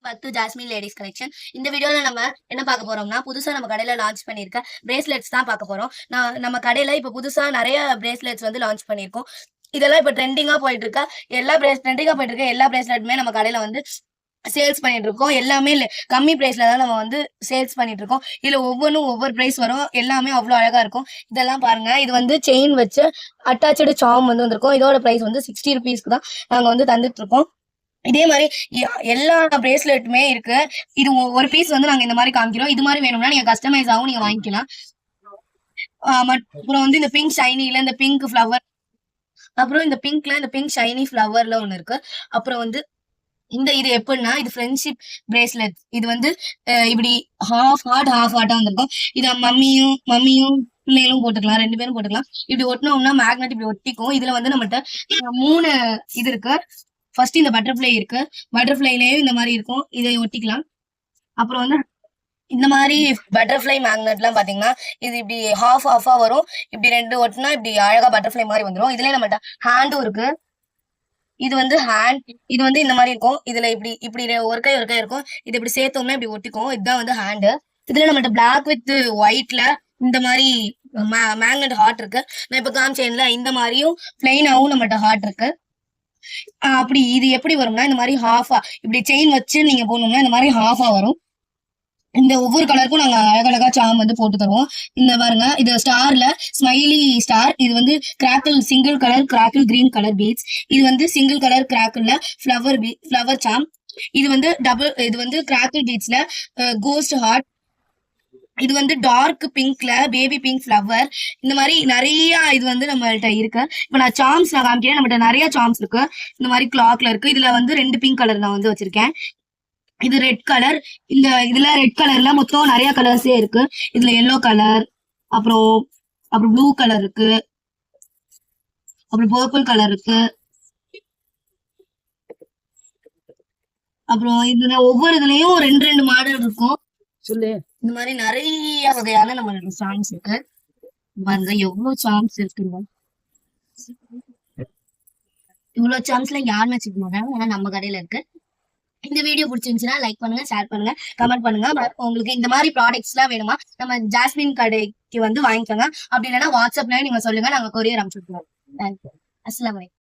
Back to jasmine ladies collection. இந்த வீடியோல நம்ம என்ன பார்க்க போறோம்னா, புதுசா நம்ம கடையில லான்ச் பண்ணியிருக்க பிரேஸ்லெட்ஸ் தான் பார்க்க போறோம். நம்ம கடையில இப்ப புதுசா நெறைய பிரேஸ்லெட்ஸ் வந்து லான்ச் பண்ணியிருக்கோம். இதெல்லாம் இப்ப ட்ரெண்டிங்கா போயிட்டு இருக்க எல்லா பிரேஸ்லெட்டுமே நம்ம கடையில வந்து சேல்ஸ் பண்ணிட்டு இருக்கோம். எல்லாமே கம்மி பிரைஸ்ல தான் நம்ம வந்து சேல்ஸ் பண்ணிட்டு இருக்கோம். இதுல ஒவ்வொன்றும் ஒவ்வொரு பிரைஸ் வரும். எல்லாமே அவ்வளோ அழகா இருக்கும். இதெல்லாம் பாருங்க. இது வந்து செயின் வச்சு அட்டாச்சு சாம் வந்து வந்திருக்கும். இதோட பிரைஸ் வந்து 60 ருபீஸ்க்கு தான் நாங்க வந்து தந்துட்டு இருக்கோம். இதே மாதிரி எல்லா பிரேஸ்லெட்டுமே இருக்கு. இது ஒரு பீஸ் வந்து நாங்க இந்த மாதிரி காமிக்கிறோம். இது மாதிரி வேணும்னா நீங்க கஸ்டமைஸ் ஆகும் நீங்க வாங்கிக்கலாம். அப்புறம் வந்து இந்த பிங்க் ஷைனில இந்த பிங்க் ஃபிளவர், அப்புறம் இந்த பிங்க்ல இந்த பிங்க் ஷைனி ஃபிளவர்ல ஒண்ணு இருக்கு. அப்புறம் வந்து இது எப்படின்னா இது ஃப்ரெண்ட்ஷிப் பிரேஸ்லெட். இது வந்து இப்படி ஹாஃப் ஹார்ட்டா வந்திருக்கும். இத மம்மியும் பிள்ளைகளும் போட்டுக்கலாம், 2 பேரும் போட்டுக்கலாம். இப்படி ஒட்டினோம்னா மேக்னெட் இப்படி ஒட்டிக்கும். இதுல வந்து நம்மகிட்ட 3 இது இருக்கு. ஃபர்ஸ்ட் இந்த பட்டர்ஃப்ளை இருக்கு. பட்டர்ஃப்ளைலயே இந்த மாதிரி இருக்கும். இதை ஒட்டிக்கலாம். அப்புறம் வந்து இந்த மாதிரி பட்டர்ஃப்ளை மேக்னெட்லாம் பாத்தீங்கன்னா இது இப்படி ஹாஃபா வரும். இப்படி 2 ஒட்டினா இப்படி அழகா பட்டர்ஃப்ளை மாதிரி வந்துடும். இதுலயே நம்மகிட்ட ஹேண்டும் இருக்கு. இது வந்து ஹேண்ட். இது வந்து இந்த மாதிரி இருக்கும். இதுல இப்படி இப்படி ஒரு கை இருக்கும். இது இப்படி சேர்த்தோம்னா இப்படி ஒட்டிக்கும். இதுதான் வந்து ஹேண்டு. இதுல நம்மகிட்ட பிளாக் வித் ஒயிட்ல இந்த மாதிரி மேக்னெட் ஹார்ட் இருக்கு. நான் இப்ப காமிச்சேன்ல இந்த மாதிரியும் பிளைனாவும் நம்மகிட்ட ஹார்ட் இருக்கு. அப்படி இது எப்படி வரும்னா இந்த மாதிரி ஹாஃபா இப்படி செயின் வச்சு நீங்க போடணும்னா இந்த மாதிரி ஹாஃபா வரும். இந்த ஒவ்வொரு கலருக்கும் நாங்க அழகழகா சாம் வந்து போட்டு தருவோம். இந்த பாருங்க, இது ஸ்டார்ல ஸ்மைலி ஸ்டார். இது வந்து crackle single colour crackle green colour beads. இது வந்து சிங்கிள் கலர் கிராக்கிள்ல ஃபிளவர் சாம். இது வந்து கிராக்கிள் பீட்ஸ்ல கோஸ்ட் ஹார்ட். இது வந்து டார்க் பிங்க்ல பேபி பிங்க் ஃபிளவர். இந்த மாதிரி நிறைய இது வந்து நம்மள்ட்ட இருக்கு. இப்ப நான் காமிக்கிறேன். நம்மகிட்ட நிறைய சாம்ஸ் இருக்கு. இந்த மாதிரி கிளாக்ல இருக்கு. இதுல வந்து 2 பிங்க் கலர் நான் வந்து வச்சிருக்கேன். இது ரெட் கலர். இதுல ரெட் கலர்ல மொத்தம் நிறைய கலர்ஸே இருக்கு. இதுல எல்லோ கலர், அப்புறம் ப்ளூ கலர் இருக்கு, அப்புறம் பர்பிள் கலர் இருக்கு. அப்புறம் இதுல ஒவ்வொரு இதுலயும் 2 மாடல் இருக்கும். சொல்லு. இந்த மாதிரி நிறைய வகையான நம்மளோட சாங்ஸ் இருக்கு. பாருங்க எவ்வளவு சாங்ஸ் இருக்குங்க. இவ்வளவு சாங்ஸ்ல யாருமே வச்சுக்க மாட்டாங்க. ஆனா நம்ம கடையில இருக்கு. இந்த வீடியோ பிடிச்சிருந்துச்சுன்னா லைக் பண்ணுங்க, ஷேர் பண்ணுங்க, கமெண்ட் பண்ணுங்க. உங்களுக்கு இந்த மாதிரி ப்ராடக்ட்ஸ் எல்லாம் வேணுமா நம்ம ஜாஸ்மின் கடைக்கு வந்து வாங்கிக்கோங்க. அப்படி இல்லைன்னா வாட்ஸ்அப்ல நீங்க சொல்லுங்க, நாங்க கொரியர் அனுப்பிச்சுடுவோம். தேங்க்யூ. அஸ்ஸலாமு அலைக்கும்.